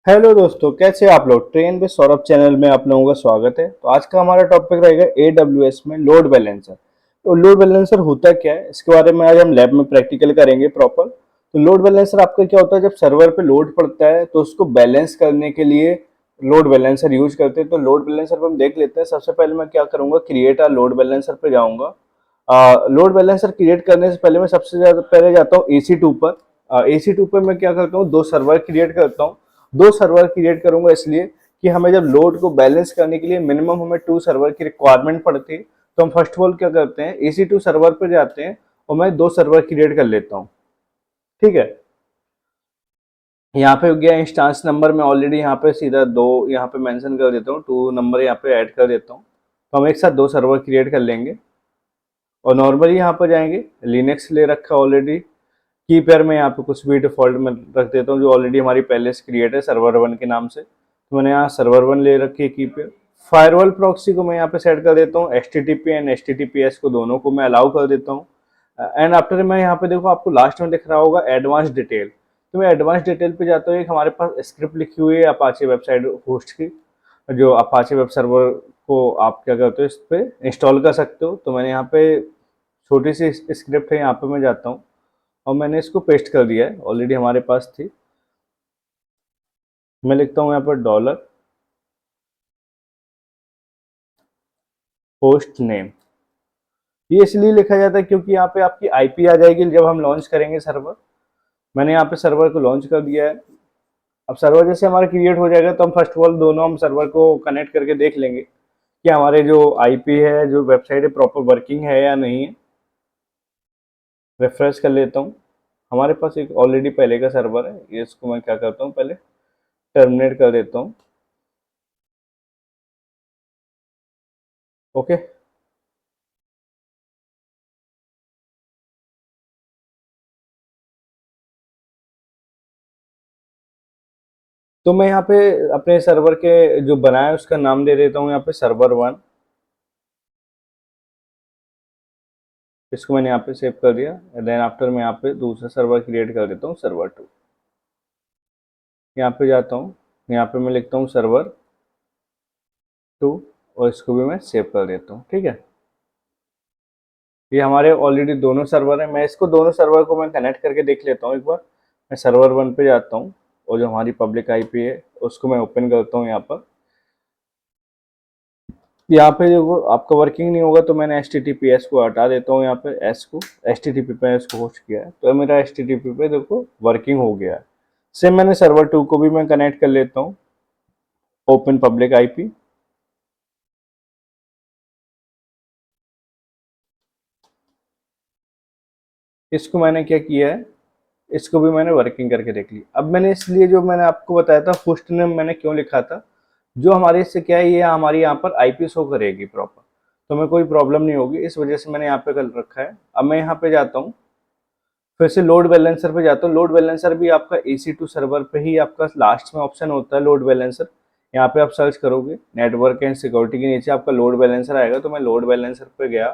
Hello दोस्तों, कैसे हैं आप लोग। ट्रेन पे सौरभ चैनल में आप लोगों का स्वागत है। तो आज का हमारा टॉपिक रहेगा AWS में लोड बैलेंसर। तो लोड बैलेंसर होता क्या है, इसके बारे में आज हम लैब में प्रैक्टिकल करेंगे प्रॉपर। तो लोड बैलेंसर आपका क्या होता है, जब सर्वर पे लोड पड़ता है तो उसको बैलेंस करने के लिए लोड बैलेंसर यूज करते हैं। तो लोड बैलेंसर पर हम देख लेते हैं। सबसे पहले मैं क्या करूंगा, क्रिएट आ लोड बैलेंसर पे जाऊंगा। लोड बैलेंसर क्रिएट करने से पहले मैं सबसे ज्यादा पहले जाता हूँ EC2 पर। EC2 पर मैं क्या करता हूँ, दो सर्वर क्रिएट करता हूँ। दो सर्वर क्रिएट करूंगा इसलिए कि हमें जब लोड को बैलेंस करने के लिए मिनिमम हमें 2 सर्वर की रिक्वायरमेंट पड़ती है। तो हम फर्स्ट ऑफ ऑल क्या करते हैं, EC2 सर्वर पर जाते हैं और मैं दो सर्वर क्रिएट कर लेता हूँ। ठीक है, यहाँ पे हो गया इंस्टांस नंबर। मैं ऑलरेडी यहाँ पे सीधा दो यहाँ पे मेंशन कर देता हूँ, 2 नंबर यहाँ पे ऐड कर देता हूँ। तो हम एक साथ दो सर्वर क्रिएट कर लेंगे और नॉर्मली यहाँ पर जाएंगे। लिनक्स ले रखा ऑलरेडी। की पेयर में यहाँ पे कुछ भी डिफॉल्ट में रख देता हूँ जो ऑलरेडी हमारी पहले से क्रिएट है सर्वर वन के नाम से। तो मैंने यहाँ सर्वर वन ले रखी है की पेयर। फायरवॉल प्रॉक्सी को मैं यहाँ पे सेट कर देता हूँ, HTTP एंड HTTPS को दोनों को मैं अलाउ कर देता हूँ। एंड आफ्टर मैं यहाँ पे देखो, आपको लास्ट में दिख रहा होगा एडवांस डिटेल। तो मैं एडवांस डिटेल पे जाता हूँ। एक हमारे पास स्क्रिप्ट लिखी हुई है अपाचे वेबसाइट होस्ट की, जो अपाचे वेब सर्वर को आप क्या करते हो, इस पे इंस्टॉल कर सकते हो। तो मैंने यहाँ पे छोटी सी स्क्रिप्ट है, यहाँ पे मैं जाता हूँ और मैंने इसको पेस्ट कर दिया है, ऑलरेडी हमारे पास थी। मैं लिखता हूँ यहाँ पर डॉलर होस्ट नेम। ये इसलिए लिखा जाता है क्योंकि यहाँ पे आपकी आईपी आ जाएगी जब हम लॉन्च करेंगे सर्वर। मैंने यहाँ पे सर्वर को लॉन्च कर दिया है। अब सर्वर जैसे हमारा क्रिएट हो जाएगा तो हम फर्स्ट ऑफ ऑल दोनों हम सर्वर को कनेक्ट करके देख लेंगे कि हमारे जो आईपी है, जो वेबसाइट है, प्रॉपर वर्किंग है या नहीं है। रिफ्रेश कर लेता हूँ। हमारे पास एक ऑलरेडी पहले का सर्वर है, ये इसको मैं क्या करता हूँ, पहले टर्मिनेट कर देता हूँ। ओके, तो मैं यहाँ पे अपने सर्वर के जो बनाया है उसका नाम दे देता हूँ यहाँ पे सर्वर वन। इसको मैंने यहाँ पे सेव कर दिया। देन आफ्टर मैं यहाँ पे दूसरा सर्वर क्रिएट कर देता हूँ, सर्वर टू। यहाँ पे जाता हूँ, यहाँ पे मैं लिखता हूँ सर्वर टू और इसको भी मैं सेव कर देता हूँ। ठीक है, ये हमारे ऑलरेडी दोनों सर्वर है। मैं इसको दोनों सर्वर को मैं कनेक्ट करके देख लेता हूँ एक बार। मैं सर्वर वन पे जाता हूँ और जो हमारी पब्लिक आईपी है उसको मैं ओपन करता हूँ। यहाँ पे देखो आपका वर्किंग नहीं होगा तो मैंने HTTPS को हटा देता हूँ। यहाँ पे एस को HTTP पे इसको होस्ट किया है तो मेरा HTTP पे देखो वर्किंग हो गया है। सेम मैंने सर्वर टू को भी मैं कनेक्ट कर लेता हूँ, ओपन पब्लिक आईपी। इसको मैंने क्या किया है, इसको भी मैंने वर्किंग करके देख ली। अब मैंने इसलिए जो मैंने आपको बताया था होस्ट नेम मैंने क्यों लिखा था, जो हमारे इससे क्या है, ये हमारी यहाँ पर आईपी शो करेगी प्रॉपर, तो हमें कोई प्रॉब्लम नहीं होगी, इस वजह से मैंने यहाँ पे कर रखा है। अब मैं यहाँ पे जाता हूँ, फिर से लोड बैलेंसर पे जाता हूँ। लोड बैलेंसर भी आपका EC2 सर्वर पे ही आपका लास्ट में ऑप्शन होता है लोड बैलेंसर। यहाँ पे आप सर्च करोगे नेटवर्क एंड सिक्योरिटी के नीचे आपका लोड बैलेंसर आएगा। तो मैं लोड बैलेंसर पे गया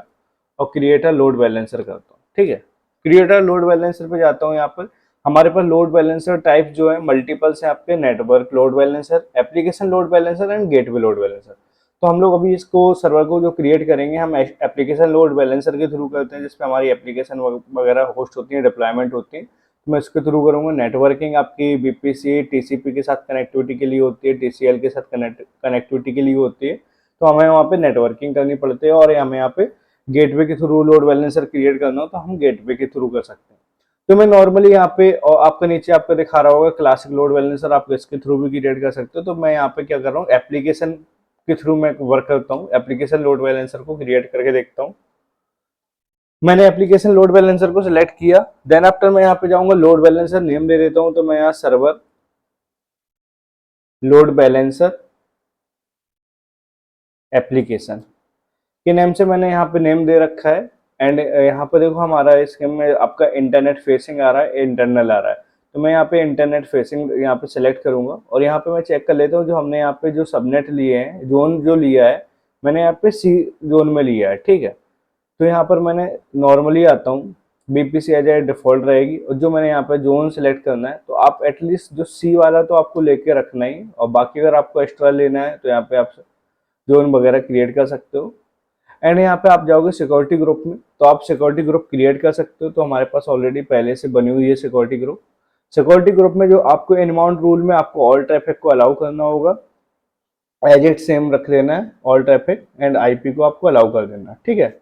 और क्रिएटर लोड बैलेंसर करता हूँ। ठीक है, क्रिएटर लोड बैलेंसर पे जाता हूँ। यहाँ पर हमारे पास लोड बैलेंसर टाइप जो है मल्टीपल्स है आपके, network load balancer, application load balancer and gateway load balancer. तो हम लोग अभी इसको सर्वर को जो क्रिएट करेंगे हम एप्लीकेशन लोड बैलेंसर के थ्रू करते हैं, जिसपे हमारी एप्लीकेशन वगैरह होस्ट होती है, डिप्लॉयमेंट होती है। तो मैं इसके थ्रू करूँगा। नेटवर्किंग आपकी BPC TCP के साथ कनेक्टिविटी के लिए होती है, TCL के साथ कनेक्टिविटी के लिए होती है। तो हमें वहाँ पे नेटवर्किंग करनी पड़ती है और हमें यहाँ पे गेटवे के थ्रू लोड बैलेंसर क्रिएट करना हो तो हम गेटवे के थ्रू कर सकते हैं। तो मैं नॉर्मली यहाँ पे, और आपका नीचे आपको दिखा रहा होगा क्लासिक लोड बैलेंसर, आप इसके थ्रू भी क्रिएट कर सकते हो। तो मैं यहाँ पे क्या कर रहा हूँ, एप्लीकेशन के थ्रू मैं वर्क करता हूँ, एप्लीकेशन लोड बैलेंसर को क्रिएट करके देखता हूँ। मैंने एप्लीकेशन लोड बैलेंसर को सिलेक्ट किया। देन आफ्टर मैं यहाँ पे जाऊंगा, लोड बैलेंसर नेम दे देता हूँ। तो मैं यहाँ सर्वर लोड बैलेंसर एप्लीकेशन के नेम से मैंने यहाँ पे नेम दे रखा है। एंड यहाँ पे देखो हमारा इसके में आपका इंटरनेट फेसिंग आ रहा है, इंटरनल आ रहा है। तो मैं यहाँ पे इंटरनेट फेसिंग यहाँ पे सेलेक्ट करूंगा और यहाँ पे मैं चेक कर लेता हूँ जो हमने यहाँ पे जो सबनेट लिए हैं, जोन जो लिया है मैंने यहाँ पे C जोन में लिया है। ठीक है, तो यहाँ पर मैंने नॉर्मली आता हूँ, बीपीसी एज ए डिफॉल्ट रहेगी। और जो मैंने यहाँ पे जोन सेलेक्ट करना है, तो आप एटलीस्ट जो सी वाला तो आपको लेके रखना ही, और बाकी अगर आपको एक्स्ट्रा लेना है तो यहाँ पे आप जोन वगैरह क्रिएट कर सकते हो। एंड यहाँ पे आप जाओगे सिक्योरिटी ग्रुप में, तो आप सिक्योरिटी ग्रुप क्रिएट कर सकते हो। तो हमारे पास ऑलरेडी पहले से बनी हुई है सिक्योरिटी ग्रुप। सिक्योरिटी ग्रुप में जो आपको इनबाउंड रूल में आपको ऑल ट्रैफिक को अलाउ करना होगा, एज इट सेम रख देना है ऑल ट्रैफिक, एंड आईपी को आपको अलाउ कर देना है, ठीक है।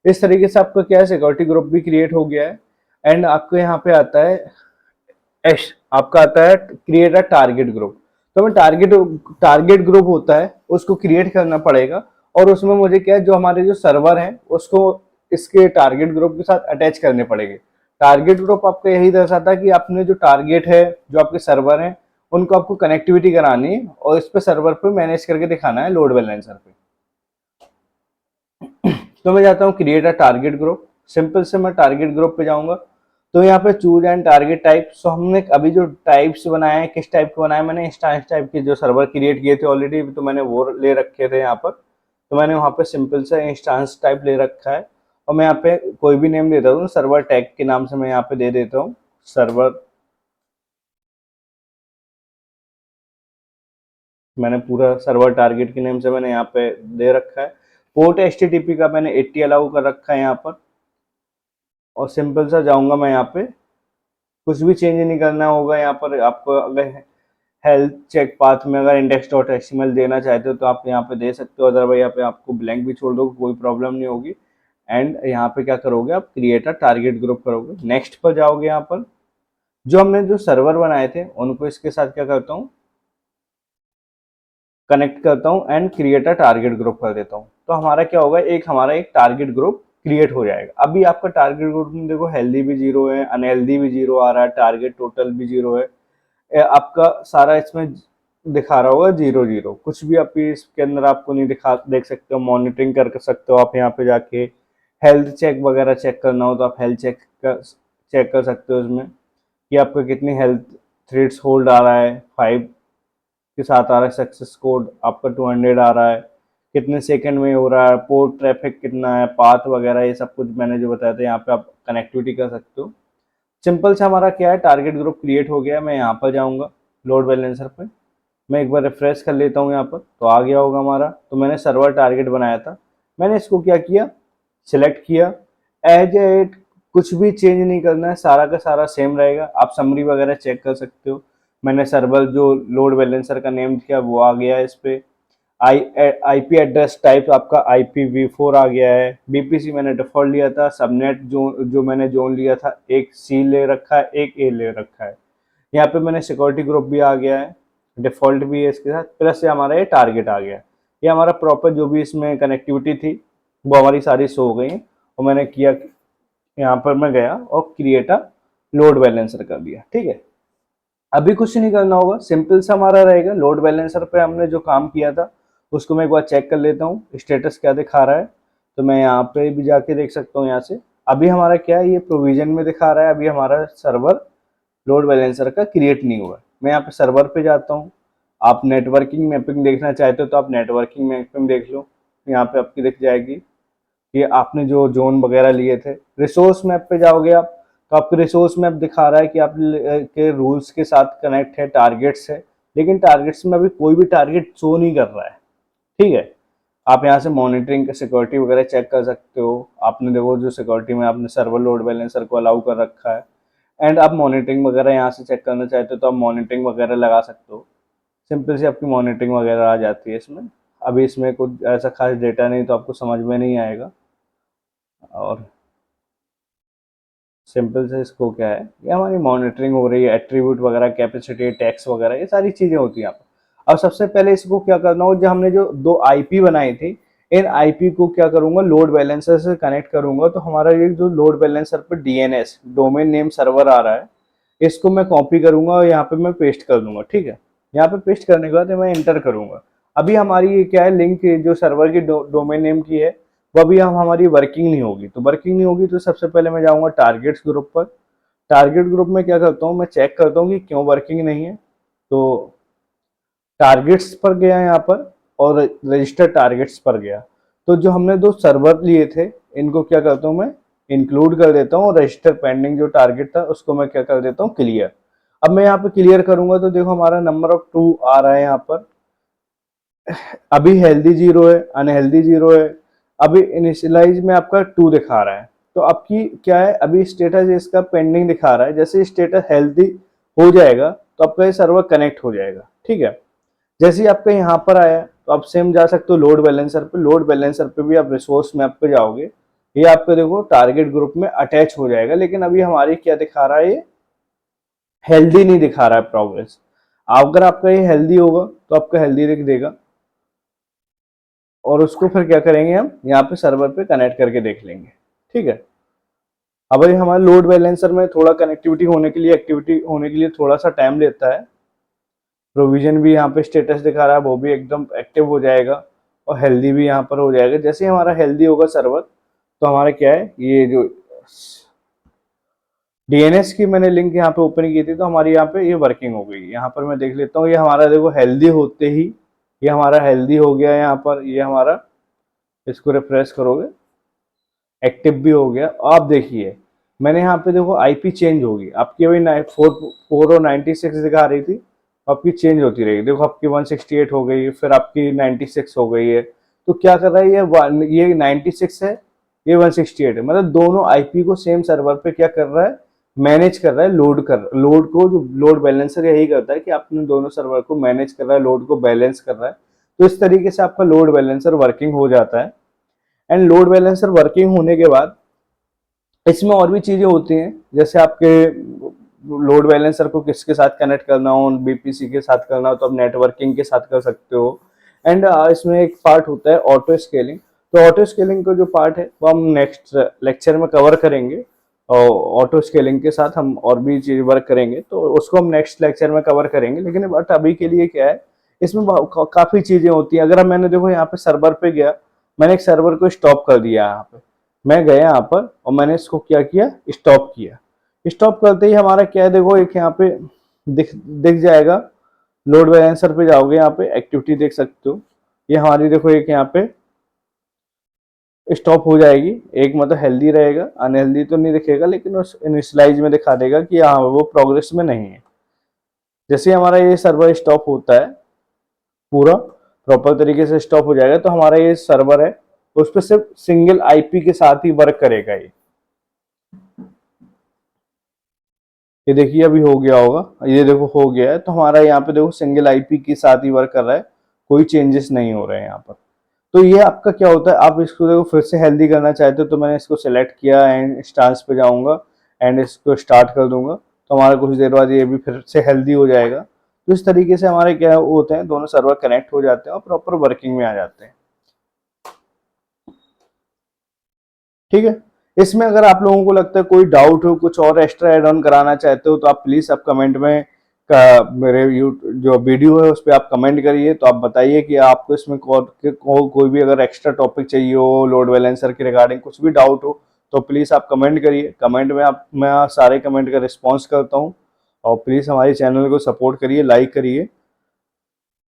इस तरीके से आपका क्या है, सिक्योरिटी ग्रुप भी क्रिएट हो गया है। एंड आपको यहाँ पे आता है एश, आपका आता है क्रिएट अ टारगेट ग्रुप। तो हमें टारगेट ग्रुप होता है उसको क्रिएट करना पड़ेगा, और उसमें मुझे क्या है, जो हमारे जो सर्वर हैं उसको इसके टारगेट ग्रुप के साथ अटैच करने पड़ेंगे। टारगेट ग्रुप आपका यही दर्शाता है कि आपने जो टारगेट है, जो आपके सर्वर हैं, उनको आपको कनेक्टिविटी करानी है, और इस पे सर्वर पे मैनेज करके दिखाना है लोड बैलेंसर पे। तो मैं जाता हूँ create a target group. Simple से मैं टारगेट ग्रुप पे जाऊंगा, तो यहाँ पे चूज एंड टारगेट टाइप। सो हमने अभी जो टाइप्स बनाए हैं, किस टाइप के बनाए, मैंने इंस्टांस टाइप के जो सर्वर क्रिएट किए थे ऑलरेडी, तो मैंने वो ले रखे थे यहाँ पर। तो मैंने वहाँ पे सिंपल से इंस्टांस टाइप ले रखा है, और मैं यहाँ पे कोई भी नेम देता हूँ, सर्वर टैग के नाम से मैं यहाँ पे दे देता हूँ सर्वर। मैंने पूरा सर्वर टारगेट के नेम से मैंने यहाँ पे दे रखा है। पोर्ट एचटीटीपी का मैंने 80 अलाउ कर रखा है यहाँ पर, और सिंपल सा जाऊंगा मैं यहाँ पे। कुछ भी चेंज नहीं करना होगा यहाँ पर आपको। अगर हेल्थ चेक पाथ में अगर इंडेक्स डॉट एक्सएमएल देना चाहते हो तो आप यहाँ पे दे सकते हो, अदरवाइज यहाँ पे आपको ब्लैंक भी छोड़ दो, कोई प्रॉब्लम नहीं होगी। एंड यहाँ पे क्या करोगे, आप क्रिएट अ टारगेट ग्रुप करोगे, नेक्स्ट पर जाओगे। यहाँ पर जो हमने जो सर्वर बनाए थे उनको इसके साथ क्या करता हूँ, कनेक्ट करता हूँ, and create a target group कर देता हूँ। तो हमारा क्या होगा, हमारा एक टारगेट ग्रुप क्रिएट हो जाएगा। अभी आपका टारगेट ग्रुप में देखो हेल्दी भी 0 है, अनहेल्दी भी 0 आ रहा है, टारगेट टोटल भी 0 है। आपका सारा इसमें दिखा रहा होगा 0 0, कुछ भी आप इसके अंदर आपको नहीं दिखा, देख सकते हो। मॉनिटरिंग कर सकते हो आप यहाँ पे जाके। हेल्थ चेक वगैरह चेक करना हो तो आप हेल्थ चेक कर सकते हो इसमें, कि आपका कितनी हेल्थ थ्रेड्स होल्ड आ रहा है, 5 के साथ आ रहा है, सक्सेस कोड आपका 200 आ रहा है, कितने सेकंड में हो रहा है, पोर्ट ट्रैफिक कितना है, पाथ वगैरह, ये सब कुछ मैंने जो बताया था यहाँ पे आप कनेक्टिविटी कर सकते हो। सिंपल से हमारा क्या है, टारगेट ग्रुप क्रिएट हो गया है। मैं यहाँ पर जाऊँगा लोड बैलेंसर पे, मैं एक बार रिफ्रेश कर लेता हूँ यहाँ पर, तो आ गया होगा हमारा। तो मैंने सर्वर टारगेट बनाया था, मैंने इसको क्या किया, सिलेक्ट किया, एज एट, कुछ भी चेंज नहीं करना है, सारा का सारा सेम रहेगा। आप समरी वगैरह चेक कर सकते हो। मैंने सर्वर जो लोड बैलेंसर का नेम किया वो आ गया है इस पे। आईपी एड्रेस टाइप आपका IPv4 आ गया है। बीपीसी मैंने डिफॉल्ट लिया था। सबनेट जो मैंने जोन लिया था, एक सी ले रखा है, एक ए ले रखा है। यहाँ पे मैंने सिक्योरिटी ग्रुप भी आ गया है, डिफॉल्ट भी है इसके साथ, प्लस ये हमारा ये टारगेट आ गया है। ये हमारा प्रॉपर जो भी इसमें कनेक्टिविटी थी वो हमारी सारी शो हो गई है। और मैंने किया, यहाँ पर मैं गया और क्रिएट अ लोड बैलेंसर कर दिया, ठीक है। अभी कुछ नहीं करना होगा, सिंपल सा हमारा रहेगा। लोड बैलेंसर पे हमने जो काम किया था उसको मैं एक बार चेक कर लेता हूँ, स्टेटस क्या दिखा रहा है। तो मैं यहाँ पे भी जाके देख सकता हूँ यहाँ से। अभी हमारा क्या है, ये प्रोविजन में दिखा रहा है, अभी हमारा सर्वर लोड बैलेंसर का क्रिएट नहीं हुआ है। मैं यहाँ पे सर्वर पे जाता हूँ। आप नेटवर्किंग मैपिंग देखना चाहते हो तो आप नेटवर्किंग मैपिंग देख लो, यहाँ पे आपकी दिख जाएगी कि आपने जो जोन वगैरह लिए थे। रिसोर्स मैप पे जाओगे आप, तो आपके रिसोर्स मैप दिखा रहा है कि आप के रूल्स के साथ कनेक्ट है, टारगेट्स है, लेकिन टारगेट्स में अभी कोई भी टारगेट शो नहीं कर रहा है, ठीक है। आप यहाँ से मॉनिटरिंग का सिक्योरिटी वगैरह चेक कर सकते हो। आपने देखो जो सिक्योरिटी में आपने सर्वर लोड बैलेंसर को अलाउ कर रखा है। एंड आप मॉनिटरिंग वगैरह यहाँ से चेक करना चाहते हो तो आप मॉनिटरिंग वगैरह लगा सकते हो। सिंपल सी आपकी मॉनिटरिंग वगैरह आ जाती है इसमें। अभी इसमें कुछ ऐसा खास डेटा नहीं तो आपको समझ में नहीं आएगा। और सिंपल से इसको क्या है, ये हमारी मॉनिटरिंग हो रही है, एट्रीब्यूट वगैरह, कैपेसिटी, टैक्स वगैरह, ये सारी चीज़ें होती हैं यहाँ पर। अब सबसे पहले इसको क्या करना हो, जो हमने जो 2 आईपी बनाई थी, इन आईपी को क्या करूंगा, लोड बैलेंसर से कनेक्ट करूंगा। तो हमारा ये जो लोड बैलेंसर पर डीएनएस डोमेन नेम सर्वर आ रहा है, इसको मैं कॉपी करूंगा और यहाँ पे मैं पेस्ट कर दूंगा, ठीक है। यहाँ पे पेस्ट करने के बाद मैं इंटर करूंगा। अभी हमारी ये क्या है, लिंक जो सर्वर की डोमेन नेम की है वो अभी हमारी वर्किंग नहीं होगी। तो वर्किंग नहीं होगी तो सबसे पहले मैं जाऊंगा टारगेट्स ग्रुप पर। टारगेट ग्रुप में क्या करता हूँ, मैं चेक करता हूँ कि क्यों वर्किंग नहीं है। तो टारगेट्स पर गया यहाँ पर, और रजिस्टर टारगेट्स पर गया। तो जो हमने 2 सर्वर लिए थे, इनको क्या करता हूँ मैं, इंक्लूड कर देता हूँ, रजिस्टर पेंडिंग जो टारगेट था उसको मैं क्या कर देता हूँ, क्लियर। अब मैं यहाँ पे क्लियर करूंगा तो देखो हमारा नंबर ऑफ 2 आ रहा है यहाँ पर। अभी हेल्दी 0 है, अनहेल्दी 0 है। अभी इनिशियलाइज में आपका 2 दिखा रहा है। तो आपकी क्या है, अभी स्टेटस इसका पेंडिंग दिखा रहा है। जैसे स्टेटस हेल्दी हो जाएगा तो आपका ये सर्वर कनेक्ट हो जाएगा। ठीक है, जैसे ही आपका यहाँ पर आया तो आप सेम जा सकते हो लोड बैलेंसर पे। लोड बैलेंसर पे भी आप रिसोर्स मैप पे जाओगे, ये आपका देखो टारगेट ग्रुप में अटैच हो जाएगा। लेकिन अभी हमारी क्या दिखा रहा है, ये हेल्दी नहीं दिखा रहा है प्रोग्रेस। अगर आपका ये हेल्दी होगा तो आपका हेल्दी दिख देगा, और उसको फिर क्या करेंगे, हम यहाँ पे सर्वर पे कनेक्ट करके देख लेंगे। ठीक है, अब ये हमारे लोड बैलेंसर में थोड़ा कनेक्टिविटी होने के लिए, एक्टिविटी होने के लिए थोड़ा सा टाइम लेता है। प्रोविजन भी यहाँ पे स्टेटस दिखा रहा है, वो भी एकदम एक्टिव हो जाएगा, और हेल्दी भी यहाँ पर हो जाएगा। जैसे ही हमारा हेल्दी होगा सर्वर, तो हमारा क्या है, ये जो डीएनएस की मैंने लिंक यहाँ पे ओपन की थी, तो हमारी यहाँ पे ये वर्किंग हो गई। यहाँ पर मैं देख लेता हूँ, ये हमारा देखो हेल्दी होते ही ये हमारा हेल्दी हो गया। यहाँ पर ये हमारा, इसको रिफ्रेश करोगे, एक्टिव भी हो गया। आप देखिए मैंने यहाँ पे देखो आईपी चेंज होगी आपकी, अभी 496 दिखा रही थी, आपकी चेंज होती रहेगी। देखो आपकी 168 हो गई, फिर आपकी 96 हो गई है। तो क्या कर रहा है, ये 96 है, ये 168 है। मतलब दोनों आईपी को सेम सर्वर पे क्या कर रहा है, मैनेज कर रहा है। लोड को, जो लोड बैलेंसर यही करता है कि आपने दोनों सर्वर को मैनेज कर रहा है, लोड को बैलेंस कर रहा है। तो इस तरीके से आपका लोड बैलेंसर वर्किंग हो जाता है। एंड लोड बैलेंसर वर्किंग होने के बाद इसमें और भी चीजें होती हैं, जैसे आपके लोड बैलेंसर को किसके साथ कनेक्ट करना हो, बीपीसी के साथ करना हो तो आप नेटवर्किंग के साथ कर सकते हो। एंड इसमें एक पार्ट होता है ऑटो स्केलिंग। तो ऑटो स्केलिंग का जो पार्ट है वो हम नेक्स्ट लेक्चर में कवर करेंगे, और ऑटो स्केलिंग के साथ हम और भी चीज वर्क करेंगे, तो उसको हम नेक्स्ट लेक्चर में कवर करेंगे। लेकिन बट अभी के लिए क्या है, इसमें काफी चीजें होती हैं। अगर मैंने देखो यहाँ पे सर्वर पे गया, मैंने एक सर्वर को स्टॉप कर दिया। यहाँ पे मैं गया यहाँ पर और मैंने इसको क्या किया, स्टॉप किया। स्टॉप करते ही हमारा क्या है, देखो एक यहाँ पे दिख जाएगा। लोड बैलेंसर पे जाओगे, यहाँ पे एक्टिविटी देख सकते हो। ये हमारी देखो एक यहाँ पे स्टॉप हो जाएगी। एक मतलब हेल्दी रहेगा, अनहेल्दी तो नहीं दिखेगा, लेकिन उस इनिशियलाइज में दिखा देगा कि हाँ वो प्रोग्रेस में नहीं है। जैसे हमारा ये सर्वर स्टॉप होता है, पूरा प्रॉपर तरीके से स्टॉप हो जाएगा, तो हमारा ये सर्वर है उस पर सिर्फ सिंगल आईपी के साथ ही वर्क करेगा। ये देखिए अभी हो गया होगा, ये देखो हो गया है। तो हमारा यहाँ पे देखो सिंगल आईपी के साथ ही वर्क कर रहा है, कोई चेंजेस नहीं हो रहे हैं यहाँ पर। तो ये आपका क्या होता है, आप इसको देखो फिर से हेल्दी करना चाहते हो, तो मैंने इसको सेलेक्ट किया एंड स्टांस पे जाऊंगा एंड इसको स्टार्ट कर दूंगा, तो हमारा कुछ देर बाद ये भी फिर से हेल्दी हो जाएगा। तो इस तरीके से हमारे क्या होते हैं, दोनों सर्वर कनेक्ट हो जाते हैं और प्रॉपर वर्किंग में आ जाते हैं। ठीक है, इसमें अगर आप लोगों को लगता है कोई डाउट हो, कुछ और एक्स्ट्रा एड ऑन कराना चाहते हो, तो आप प्लीज आप कमेंट में मेरे जो वीडियो है उस पर आप कमेंट करिए। तो आप बताइए कि आपको इसमें कोई भी अगर एक्स्ट्रा टॉपिक चाहिए हो, लोड बैलेंसर के रिगार्डिंग कुछ भी डाउट हो, तो प्लीज आप कमेंट करिए। कमेंट में आप, मैं सारे कमेंट का रिस्पॉन्स करता हूँ। और प्लीज हमारे चैनल को सपोर्ट करिए, लाइक करिए।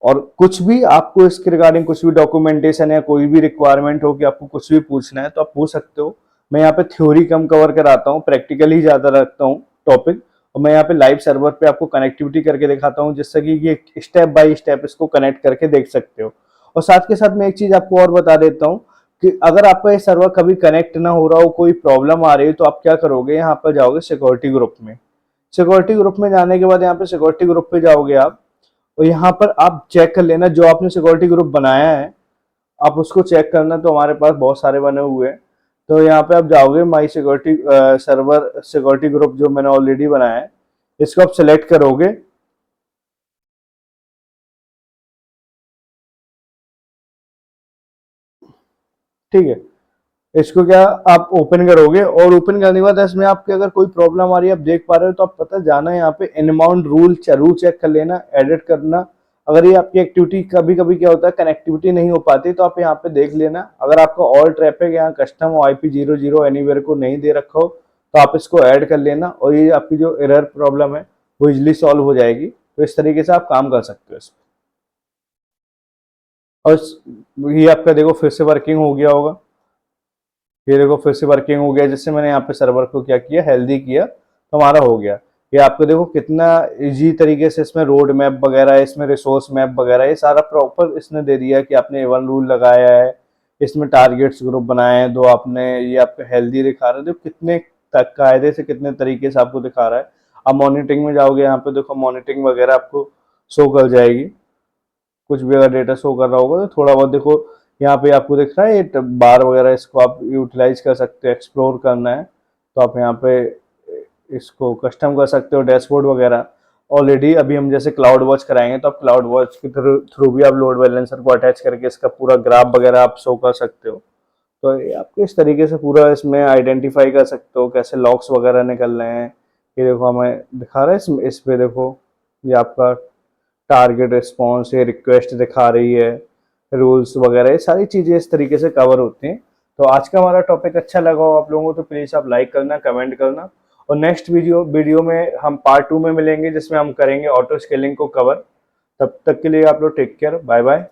और कुछ भी आपको इसके रिगार्डिंग कुछ भी डॉक्यूमेंटेशन या कोई भी रिक्वायरमेंट हो कि आपको कुछ भी पूछना है, तो आप पूछ सकते हो। मैं यहाँ पे थ्योरी कम कवर कराता हूँ, प्रैक्टिकल ही ज्यादा रखता हूँ टॉपिक। और मैं यहाँ पे लाइव सर्वर पे आपको कनेक्टिविटी करके दिखाता हूँ, जिससे कि ये स्टेप बाय स्टेप इसको कनेक्ट करके देख सकते हो। और साथ के साथ मैं एक चीज आपको और बता देता हूँ कि अगर आपका ये सर्वर कभी कनेक्ट ना हो रहा हो, कोई प्रॉब्लम आ रही है, तो आप क्या करोगे, यहाँ पर जाओगे सिक्योरिटी ग्रुप में। सिक्योरिटी ग्रुप में जाने के बाद यहाँ पे सिक्योरिटी ग्रुप पे जाओगे आप, और यहाँ पर आप चेक कर लेना जो आपने सिक्योरिटी ग्रुप बनाया है, आप उसको चेक करना। तो हमारे पास बहुत सारे बने हुए हैं। तो यहाँ पे आप जाओगे माई सिक्योरिटी सर्वर सिक्योरिटी ग्रुप जो मैंने ऑलरेडी बनाया है, इसको आप सिलेक्ट करोगे। ठीक है, इसको क्या आप ओपन करोगे, और ओपन करने के बाद इसमें आपके अगर कोई प्रॉब्लम आ रही है, आप देख पा रहे हो, तो आप पता जाना यहाँ पे इनबाउंड रूल चेक कर लेना, एडिट करना। अगर ये आपकी एक्टिविटी कभी कभी क्या होता है, कनेक्टिविटी नहीं हो पाती, तो आप यहाँ पे देख लेना। अगर आपका ऑल ट्रैफिक यहाँ कस्टम IP00 एनीवेयर को नहीं दे रखा हो, तो आप इसको ऐड कर लेना, और ये आपकी जो एरर प्रॉब्लम है वो इजिली सॉल्व हो जाएगी। तो इस तरीके से आप काम कर सकते हो इस पे। और ये आपका देखो फिर से वर्किंग हो गया होगा। ये देखो फिर से वर्किंग हो गया, जैसे मैंने यहाँ पे सर्वर को क्या किया, हेल्दी किया तो हमारा हो गया। ये आपको देखो कितना इजी तरीके से इसमें रोड मैप वगैरह, इसमें रिसोर्स मैप वगैरह, ये सारा प्रॉपर इसने दे दिया कि आपने A1 रूल लगाया है, इसमें टारगेट्स ग्रुप बनाए हैं दो आपने, ये आपका हेल्दी दिखा रहा है, देखो कितने तक कायदे से कितने तरीके से आपको दिखा रहा है। अब मॉनिटरिंग में जाओगे, यहाँ पे देखो मॉनिटरिंग वगैरह आपको शो कर जाएगी, कुछ भी अगर डेटा शो कर रहा होगा तो थोड़ा बहुत देखो यहाँ पे आपको दिख रहा है ये बार वगैरह, इसको आप यूटिलाइज कर सकते हो, एक्सप्लोर करना है तो आप यहाँ पे इसको कस्टम कर सकते हो, डैशबोर्ड वगैरह। ऑलरेडी अभी हम जैसे क्लाउड वॉच कराएंगे तो आप क्लाउड वॉच के थ्रू भी आप लोड बैलेंसर को अटैच करके इसका पूरा ग्राफ वगैरह आप शो कर सकते हो। तो ये आपको इस तरीके से पूरा इसमें आइडेंटिफाई कर सकते हो कैसे लॉक्स वगैरह निकल रहे हैं। ये देखो हमें दिखा रहा है इस पे देखो, ये आपका टारगेट रिस्पॉन्स, ये रिक्वेस्ट दिखा रही है, रूल्स वगैरह, ये सारी चीज़ें इस तरीके से कवर होती हैं। तो आज का हमारा टॉपिक अच्छा लगा हो आप लोगों को तो प्लीज़ आप लाइक करना, कमेंट करना, और नेक्स्ट वीडियो में हम पार्ट 2 में मिलेंगे जिसमें हम करेंगे ऑटो स्केलिंग को कवर। तब तक के लिए आप लोग टेक केयर, बाय बाय।